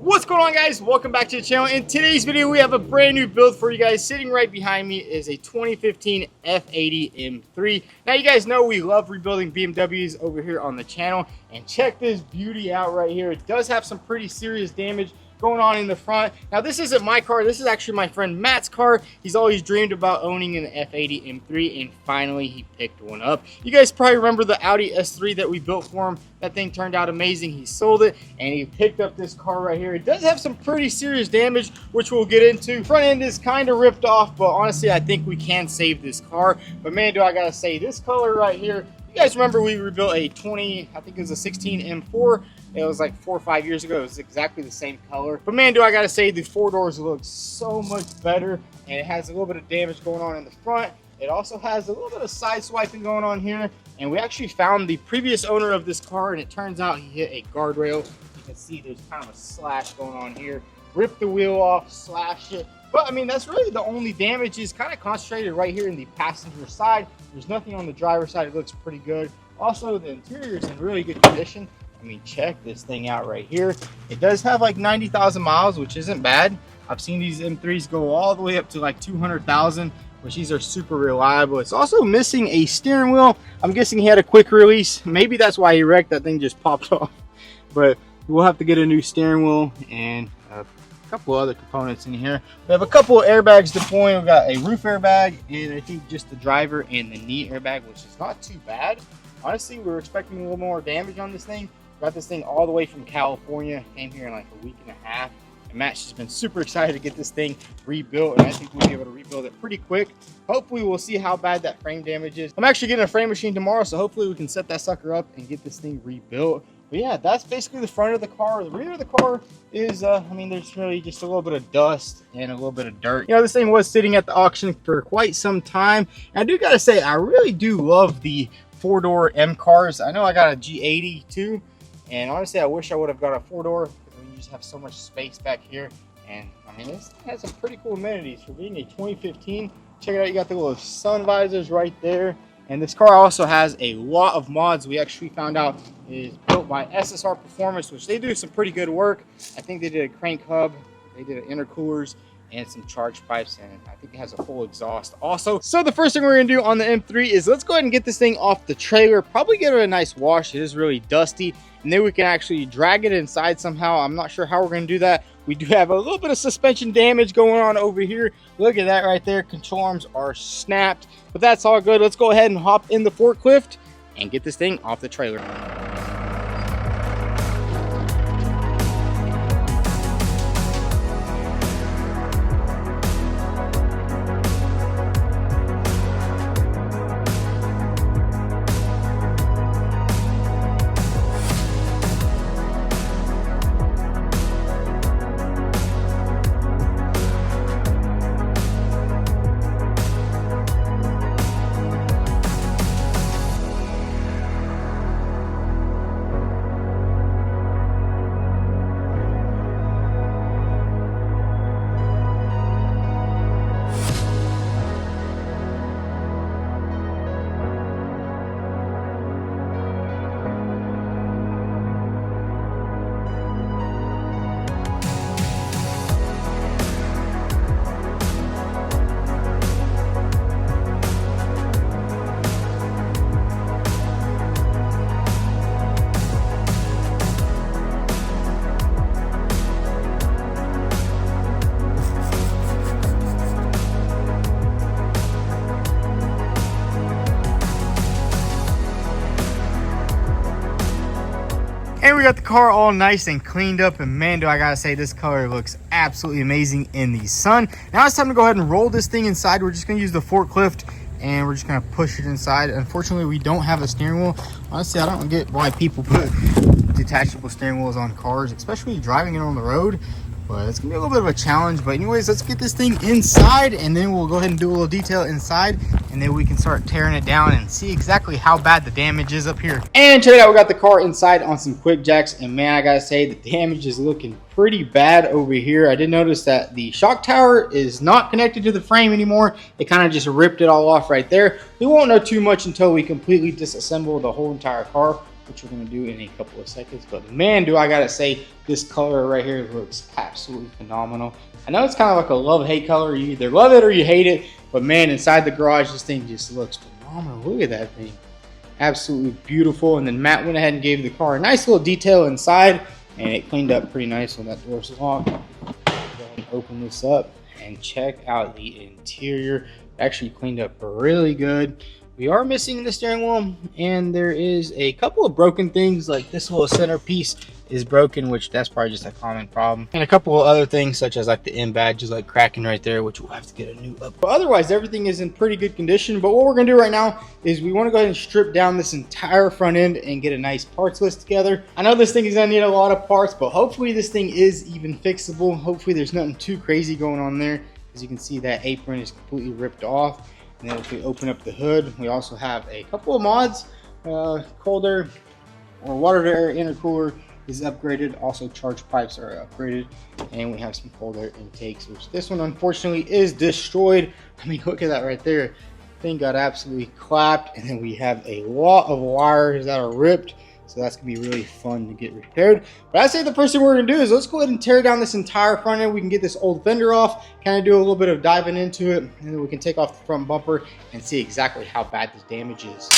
What's going on, guys? Welcome back to the channel. In today's video we have a brand new build for you guys. Sitting right behind me is a 2015 F80 M3. Now you guys know we love rebuilding BMWs over here on the channel, and check this beauty out right here. It does have some pretty serious damage going on in the front. Now this isn't my car, this is actually my friend Matt's car. He's always dreamed about owning an F80 M3, and finally he picked one up. You guys probably remember the Audi S3 that we built for him. That thing turned out amazing. He sold it and he picked up this car right here. It does have some pretty serious damage, which we'll get into. Front end is kind of ripped off, but honestly I think we can save this car. But man, do I gotta say, this color right here, you guys remember we rebuilt a I think it was a 16 M4. It was like 4 or 5 years ago. It was exactly the same color. But man, do I gotta say, the four doors look so much better, and it has a little bit of damage going on in the front. It also has a little bit of side swiping going on here, and we actually found the previous owner of this car, and it turns out he hit a guardrail. You can see there's kind of a slash going on here. Ripped the wheel off, slashed it. But I mean, that's really the only damage, is kind of concentrated right here in the passenger side. There's nothing on the driver's side. It looks pretty good. Also, the interior is in really good condition. I mean, check this thing out right here. It does have like 90,000 miles, which isn't bad. I've seen these M3s go all the way up to like 200,000, which these are super reliable. It's also missing a steering wheel. I'm guessing he had a quick release. Maybe that's why he wrecked. That thing just popped off. But we'll have to get a new steering wheel and a couple other components in here. We have a couple of airbags deploying. We've got a roof airbag, and I think just the driver and the knee airbag, which is not too bad. Honestly, we were expecting a little more damage on this thing. Got this thing all the way from California, came here in like a week and a half, and Matt's just been super excited to get this thing rebuilt, and I think we'll be able to rebuild it pretty quick. Hopefully we'll see how bad that frame damage is. I'm actually getting a frame machine tomorrow, so hopefully we can set that sucker up and get this thing rebuilt. But yeah, that's basically the front of the car. The rear of the car is, I mean, there's really just a little bit of dust and a little bit of dirt. You know, this thing was sitting at the auction for quite some time. And I do gotta say, I really do love the four-door M cars. I know I got a G80 too, and honestly I wish I would have got a four-door, because we just have so much space back here. And I mean, this thing has some pretty cool amenities for being a 2015. Check it out, you got the little sun visors right there. And this car also has a lot of mods. We actually found out is built by SSR Performance, which they do some pretty good work. I think they did a crank hub, they did intercoolers, and some charge pipes, and I think it has a full exhaust also. So the first thing we're gonna do on the M3 is let's go ahead and get this thing off the trailer, probably give it a nice wash. It is really dusty, and then we can actually drag it inside somehow. I'm not sure how we're gonna do that. We do have a little bit of suspension damage going on over here. Look at that right there. Control arms are snapped, but that's all good. Let's go ahead and hop in the forklift and get this thing off the trailer. And we got the car all nice and cleaned up, and man, do I gotta say, this color looks absolutely amazing in the sun. Now it's time to go ahead and roll this thing inside. We're just gonna use the forklift, and we're just gonna push it inside. Unfortunately, we don't have a steering wheel. Honestly, I don't get why people put detachable steering wheels on cars, especially driving it on the road. But it's gonna be a little bit of a challenge. But anyways, let's get this thing inside, and then we'll go ahead and do a little detail inside, and then we can start tearing it down and see exactly how bad the damage is up here. And check it out, we got the car inside on some quick jacks, and man, I gotta say, the damage is looking pretty bad over here. I did notice that the shock tower is not connected to the frame anymore. It kind of just ripped it all off right there. We won't know too much until we completely disassemble the whole entire car. which we're going to do in a couple of seconds. But man, do I gotta say, this color right here looks absolutely phenomenal. I know it's kind of like a love-hate color. You either love it or you hate it. But man, inside the garage, this thing just looks phenomenal. Look at that thing. Absolutely beautiful. And then Matt went ahead and gave the car a nice little detail inside, and it cleaned up pretty nice when that door's locked. Go ahead and open this up and check out the interior. Actually cleaned up really good. We are missing the steering wheel, and there is a couple of broken things, like this little centerpiece is broken, which that's probably just a common problem, and a couple of other things such as like the M badge is like cracking right there, which we'll have to get a new up. But otherwise, everything is in pretty good condition. But what we're gonna do right now is we want to go ahead and strip down this entire front end and get a nice parts list together. I know this thing is gonna need a lot of parts, but hopefully this thing is even fixable. Hopefully there's nothing too crazy going on there. As you can see, that apron is completely ripped off. And then if we open up the hood, we also have a couple of mods. Cold air or water to air intercooler is upgraded. Also, charge pipes are upgraded. And we have some cold air intakes, which this one unfortunately is destroyed. I mean, look at that right there. Thing got absolutely clapped. And then we have a lot of wires that are ripped. So that's gonna be really fun to get repaired. But I say the first thing we're gonna do is let's go ahead and tear down this entire front end. We can get this old fender off, kind of do a little bit of diving into it, and then we can take off the front bumper and see exactly how bad this damage is.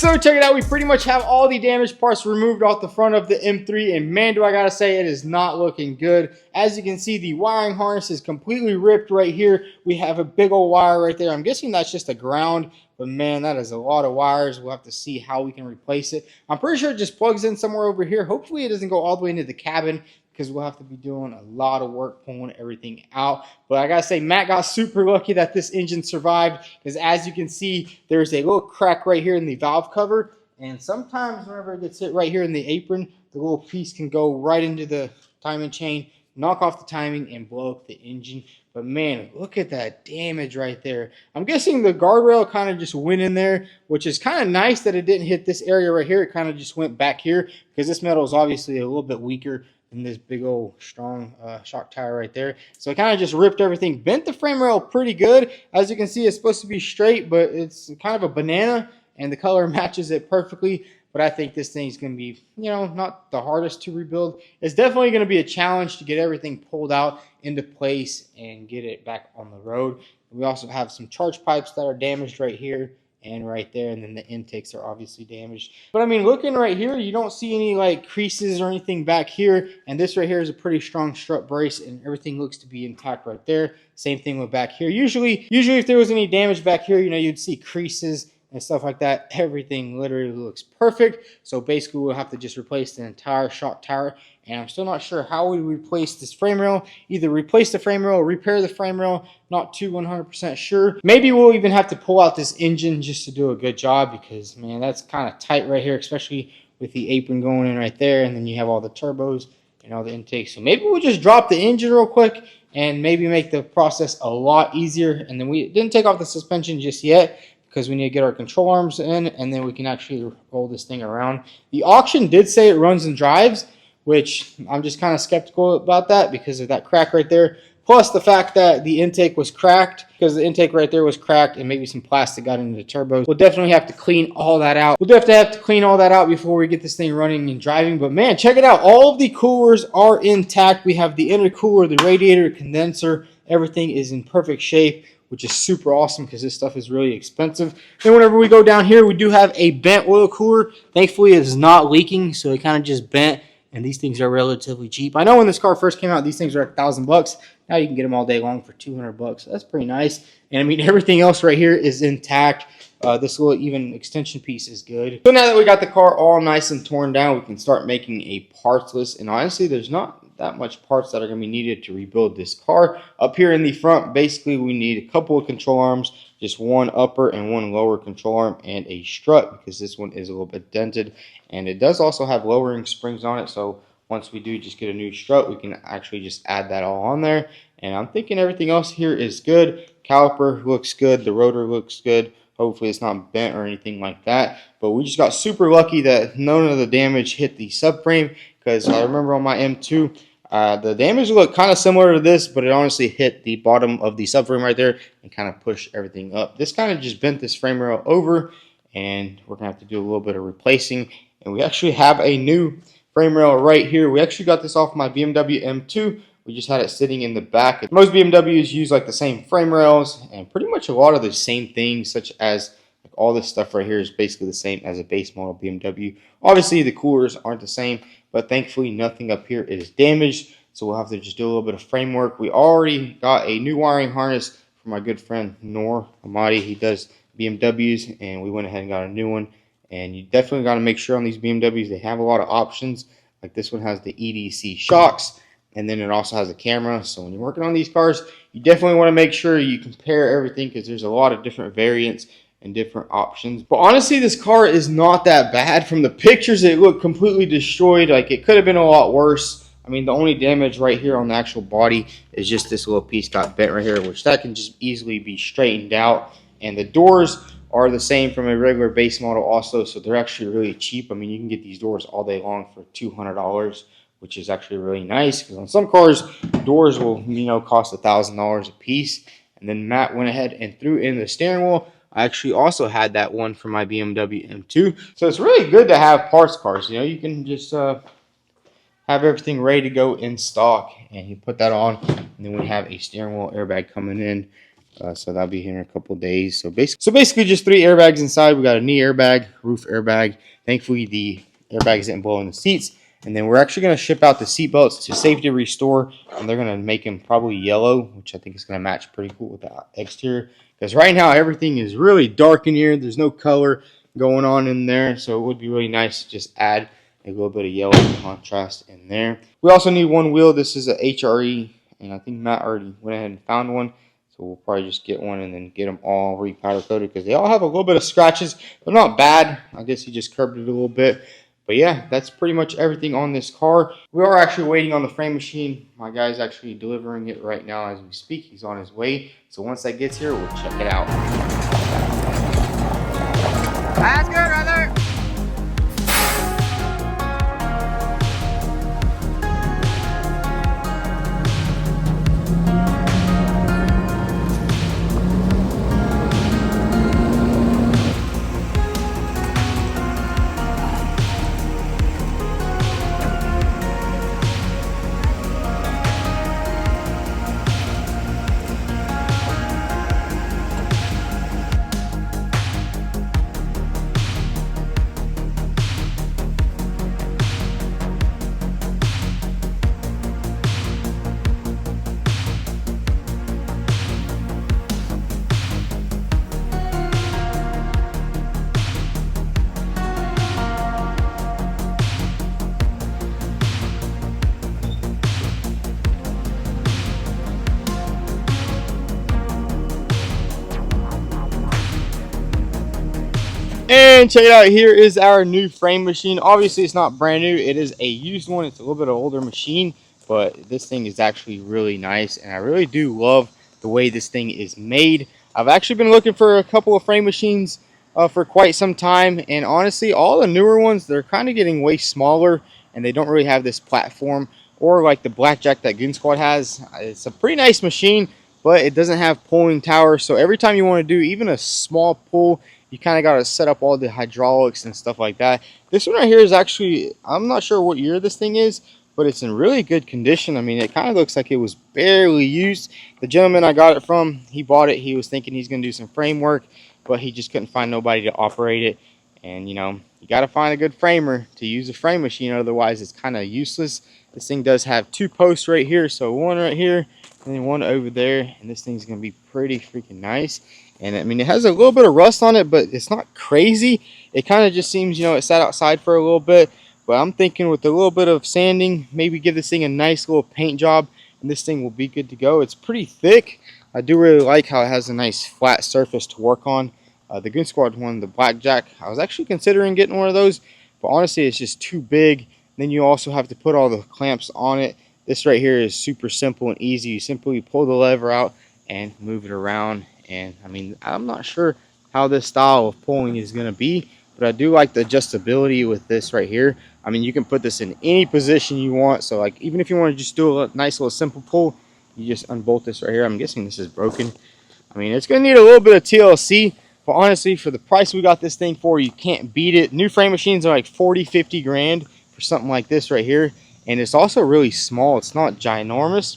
So check it out, we pretty much have all the damaged parts removed off the front of the M3, and man, do I gotta say, it is not looking good. As you can see, the wiring harness is completely ripped right here. We have a big old wire right there. I'm guessing that's just a ground, but man, that is a lot of wires. We'll have to see how we can replace it. I'm pretty sure it just plugs in somewhere over here. Hopefully it doesn't go all the way into the cabin, because we'll have to be doing a lot of work pulling everything out. But I gotta say, Matt got super lucky that this engine survived, because as you can see, there's a little crack right here in the valve cover, and sometimes whenever it gets hit right here in the apron, the little piece can go right into the timing chain, knock off the timing, and blow up the engine. But man, look at that damage right there. I'm guessing the guardrail kind of just went in there, which is kind of nice that it didn't hit this area right here. It kind of just went back here, because this metal is obviously a little bit weaker than this big old strong shock tire right there. So it kind of just ripped everything, bent the frame rail pretty good. As you can see, it's supposed to be straight, but it's kind of a banana, and the color matches it perfectly. But I think this thing is going to be, you know, not the hardest to rebuild. It's definitely going to be a challenge to get everything pulled out into place and get it back on the road. We also have some charge pipes that are damaged right here and right there, and then the intakes are obviously damaged. But I mean, looking right here, you don't see any like creases or anything back here, and this right here is a pretty strong strut brace, and everything looks to be intact right there. Same thing with back here. Usually if there was any damage back here, you know, you'd see creases and stuff like that, everything literally looks perfect. So basically we'll have to just replace the entire shock tower, and I'm still not sure how we replace this frame rail. Either replace the frame rail or repair the frame rail, not too 100% sure. Maybe we'll even have to pull out this engine just to do a good job, because man, that's kind of tight right here, especially with the apron going in right there, and then you have all the turbos and all the intakes. So maybe we'll just drop the engine real quick and maybe make the process a lot easier. And then we didn't take off the suspension just yet, because we need to get our control arms in, and then we can actually roll this thing around. The auction did say it runs and drives, which I'm just kind of skeptical about that because of that crack right there. Plus the fact that the intake was cracked, because the intake right there was cracked and maybe some plastic got into the turbos. We'll definitely have to clean all that out. We'll definitely have to clean all that out before we get this thing running and driving. But man, check it out. All of the coolers are intact. We have the intercooler, the radiator, condenser. Everything is in perfect shape, which is super awesome because this stuff is really expensive. Then whenever we go down here, we do have a bent oil cooler. Thankfully, it is not leaking, so it kind of just bent. And these things are relatively cheap. I know when this car first came out, these things were $1,000. Now you can get them all day long for $200. So that's pretty nice. And I mean, everything else right here is intact. This little even extension piece is good. So now that we got the car all nice and torn down, we can start making a parts list. And honestly, there's not that much parts that are going to be needed to rebuild this car. Up here in the front, basically we need a couple of control arms, just one upper and one lower control arm, and a strut, because this one is a little bit dented, and it does also have lowering springs on it. So once we do just get a new strut, we can actually just add that all on there. And I'm thinking everything else here is good. Caliper looks good, the rotor looks good. Hopefully it's not bent or anything like that. But we just got super lucky that none of the damage hit the subframe, because I remember on my M2, the damage looked kind of similar to this, but it honestly hit the bottom of the subframe right there and kind of pushed everything up. This kind of just bent this frame rail over, and we're going to have to do a little bit of replacing. And we actually have a new frame rail right here. We actually got this off my BMW M2. We just had it sitting in the back. Most BMWs use like the same frame rails and pretty much a lot of the same things, such as like all this stuff right here is basically the same as a base model BMW. Obviously the coolers aren't the same, but thankfully nothing up here is damaged. So we'll have to just do a little bit of framework. We already got a new wiring harness from my good friend Noor Ahmadi. He does BMWs, and we went ahead and got a new one. And you definitely got to make sure on these BMWs they have a lot of options. Like this one has the EDC shocks, and then it also has a camera. So when you're working on these cars, you definitely want to make sure you compare everything, because there's a lot of different variants and different options. But honestly, this car is not that bad. From the pictures, it looked completely destroyed. Like it could have been a lot worse. I mean, the only damage right here on the actual body is just this little piece got bent right here, which that can just easily be straightened out. And the doors are the same from a regular base model also, so they're actually really cheap. I mean, you can get these doors all day long for $200, which is actually really nice, because on some cars, doors will, cost $1,000 a piece. And then Matt went ahead and threw in the steering wheel. I actually also had that one for my BMW M2. So it's really good to have parts cars. You can just have everything ready to go in stock, and you put that on, and then we have a steering wheel airbag coming in. So that'll be here in a couple of days. So basically just 3 airbags inside. We got a knee airbag, roof airbag. Thankfully the airbag isn't blowing the seats. And then we're actually going to ship out the seat belts to Safety Restore, and they're going to make them probably yellow, which I think is going to match pretty cool with the exterior. Because right now everything is really dark in here. There's no color going on in there, so it would be really nice to just add a little bit of yellow contrast in there. We also need one wheel. This is a HRE, and I think Matt already went ahead and found one. So we'll probably just get one and then get them all repowder coated, because they all have a little bit of scratches, but not bad. I guess he just curved it a little bit. But yeah, that's pretty much everything on this car. We are actually waiting on the frame machine. My guy's actually delivering it right now as we speak. He's on his way. So once that gets here, we'll check it out. That's good, brother. And check it out, here is our new frame machine. Obviously it's not brand new, it is a used one. It's a little bit of older machine, but this thing is actually really nice, and I really do love the way this thing is made. I've actually been looking for a couple of frame machines for quite some time, and honestly all the newer ones, they're kind of getting way smaller and they don't really have this platform or like the blackjack that Goon Squad has. It's a pretty nice machine, but it doesn't have pulling tower, so every time you want to do even a small pull, you kind of got to set up all the hydraulics and stuff like that. This one right here is actually, I'm not sure what year this thing is, but it's in really good condition. I mean, it kind of looks like it was barely used. The gentleman I got it from, he bought it. He was thinking he's going to do some frame work, but he just couldn't find nobody to operate it. And, you know, you got to find a good framer to use a frame machine. Otherwise, it's kind of useless. This thing does have 2 posts right here. So one right here and then one over there. And this thing's going to be pretty freaking nice. And I mean, it has a little bit of rust on it, but it's not crazy. It kind of just seems, you know, it sat outside for a little bit. But I'm thinking with a little bit of sanding, maybe give this thing a nice little paint job, and this thing will be good to go. It's pretty thick. I do really like how it has a nice flat surface to work on. The Goon Squad one, the blackjack, I was actually considering getting one of those, but honestly, it's just too big. Then you also have to put all the clamps on it. This right here is super simple and easy. You simply pull the lever out and move it around. And I mean, I'm not sure how this style of pulling is going to be, but I do like the adjustability with this right here. I mean, you can put this in any position you want. So like, even if you want to just do a nice little simple pull, you just unbolt this right here. I'm guessing this is broken. I mean, it's going to need a little bit of TLC, but honestly, for the price we got this thing for, you can't beat it. New frame machines are like 40, 50 grand for something like this right here. And it's also really small. It's not ginormous.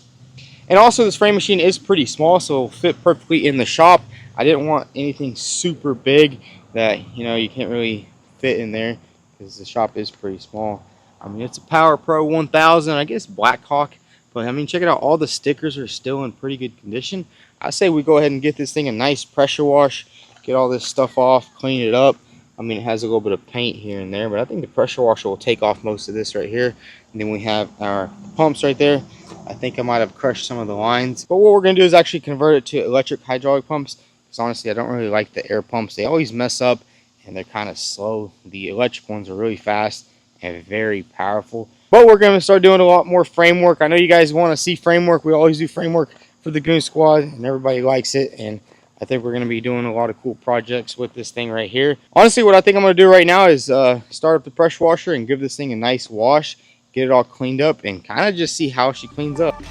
And also, this frame machine is pretty small, so it'll fit perfectly in the shop. I didn't want anything super big that, you know, you can't really fit in there because the shop is pretty small. I mean, it's a Power Pro 1000, I guess Blackhawk. But I mean, check it out. All the stickers are still in pretty good condition. I say we go ahead and get this thing a nice pressure wash, get all this stuff off, clean it up. I mean, it has a little bit of paint here and there, but I think the pressure washer will take off most of this right here. And then we have our pumps right there. I think I might have crushed some of the lines. But what we're going to do is actually convert it to electric hydraulic pumps. Because honestly, I don't really like the air pumps. They always mess up and they're kind of slow. The electric ones are really fast and very powerful. But we're going to start doing a lot more framework. I know you guys want to see framework. We always do framework for the Goon Squad and everybody likes it. And I think we're going to be doing a lot of cool projects with this thing right here. Honestly, what I think I'm going to do right now is start up the pressure washer and give this thing a nice wash, get it all cleaned up, and kind of just see how she cleans up.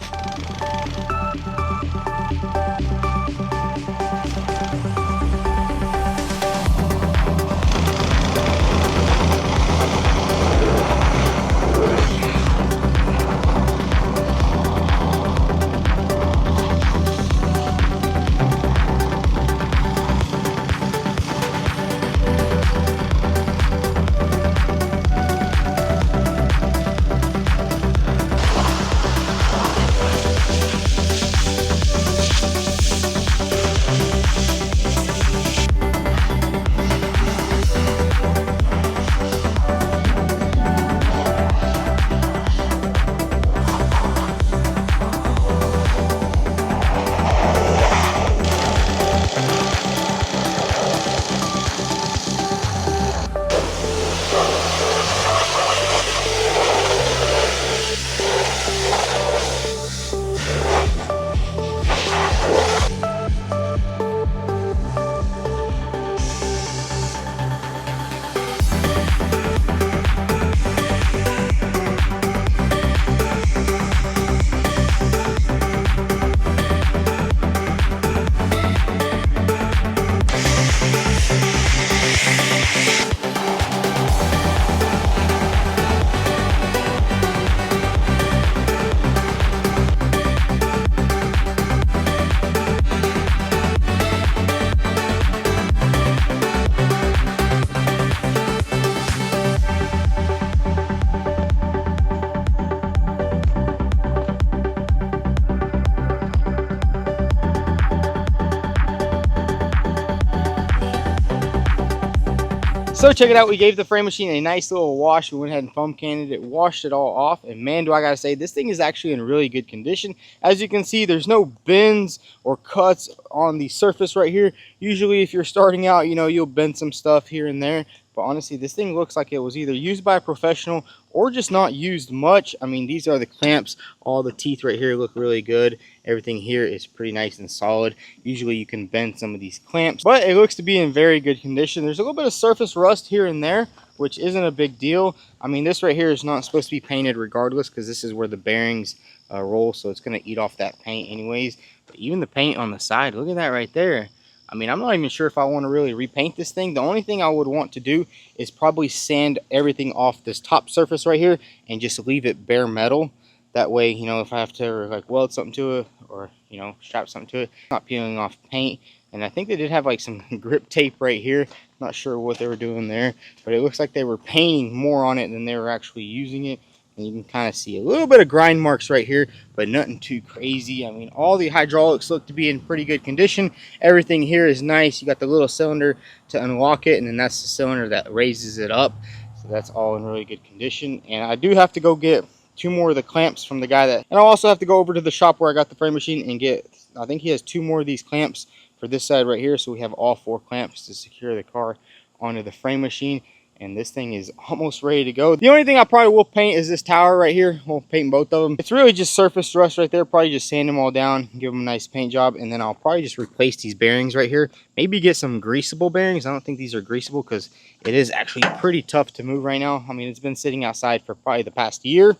So check it out, we gave the frame machine a nice little wash. We went ahead and foam canned it, washed it all off, and man, do I gotta say, this thing is actually in really good condition. As you can see, there's no bends or cuts on the surface right here. Usually if you're starting out, you know, you'll bend some stuff here and there, but honestly this thing looks like it was either used by a professional or just not used much. I mean, these are the clamps. All the teeth right here look really good. Everything here is pretty nice and solid. Usually you can bend some of these clamps, but it looks to be in very good condition. There's a little bit of surface rust here and there, which isn't a big deal. I mean, this right here is not supposed to be painted regardless, because this is where the bearings roll, so it's going to eat off that paint anyways. But even the paint on the side, look at that right there. I mean, I'm not even sure if I want to really repaint this thing. The only thing I would want to do is probably sand everything off this top surface right here and just leave it bare metal. That way, you know, if I have to like weld something to it or, you know, strap something to it, not peeling off paint. And I think they did have like some grip tape right here. Not sure what they were doing there, but it looks like they were painting more on it than they were actually using it. And you can kind of see a little bit of grind marks right here, but nothing too crazy. I mean, all the hydraulics look to be in pretty good condition. Everything here is nice. You got the little cylinder to unlock it, and then that's the cylinder that raises it up. So that's all in really good condition. And I do have to go get 2 more of the clamps from the guy that, and I'll also have to go over to the shop where I got the frame machine and get, I think he has 2 more of these clamps for this side right here. So we have all 4 clamps to secure the car onto the frame machine. And this thing is almost ready to go. The only thing I probably will paint is this tower right here. We'll paint both of them. It's really just surface rust right there. Probably just sand them all down, give them a nice paint job, and then I'll probably just replace these bearings right here. Maybe get some greasable bearings. I don't think these are greasable because it is actually pretty tough to move right now. I mean, it's been sitting outside for probably the past year.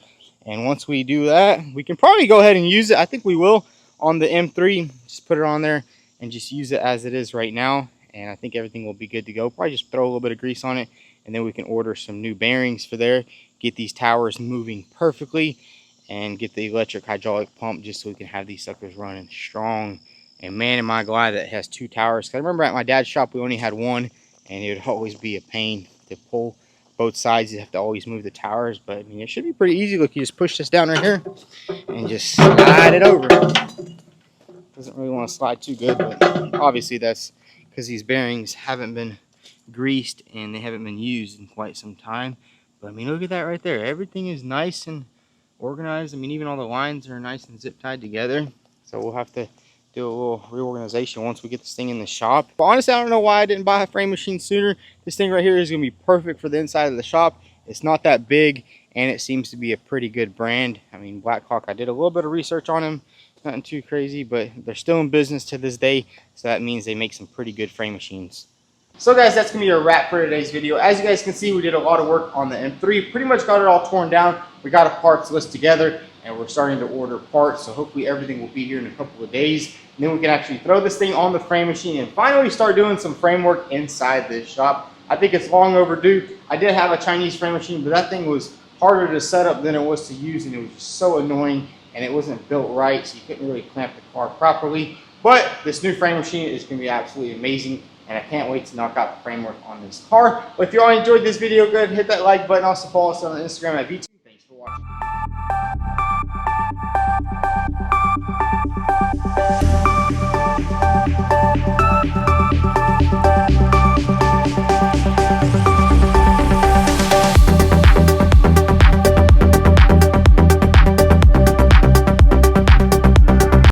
And once we do that, we can probably go ahead and use it. I think we will on the M3. Just put it on there and just use it as it is right now. And I think everything will be good to go. Probably just throw a little bit of grease on it, and then we can order some new bearings for there, get these towers moving perfectly, and get the electric hydraulic pump just so we can have these suckers running strong. And man, am I glad that it has 2 towers. 'Cause I remember at my dad's shop we only had 1, and it would always be a pain to pull both sides. You have to always move the towers, but I mean, it should be pretty easy. Look, you just push this down right here and just slide it over. Doesn't really want to slide too good, but obviously that's because these bearings haven't been greased and they haven't been used in quite some time. But I mean, look at that right there. Everything is nice and organized. I mean, even all the lines are nice and zip tied together. So we'll have to do a little reorganization once we get this thing in the shop. But honestly, I don't know why I didn't buy a frame machine sooner. This thing right here is going to be perfect for the inside of the shop. It's not that big, and it seems to be a pretty good brand. I mean, Blackhawk, I did a little bit of research on them. Nothing too crazy, but they're still in business to this day. So that means they make some pretty good frame machines. So guys, that's going to be a wrap for today's video. As you guys can see, we did a lot of work on the M3. Pretty much got it all torn down. We got a parts list together, and we're starting to order parts. So hopefully everything will be here in a couple of days. And then we can actually throw this thing on the frame machine and finally start doing some framework inside this shop. I think it's long overdue. I did have a Chinese frame machine, but that thing was harder to set up than it was to use, and it was just so annoying, and it wasn't built right, so you couldn't really clamp the car properly. But this new frame machine is going to be absolutely amazing, and I can't wait to knock out the framework on this car. But if you all enjoyed this video, go ahead and hit that like button. Also follow us on Instagram at VT.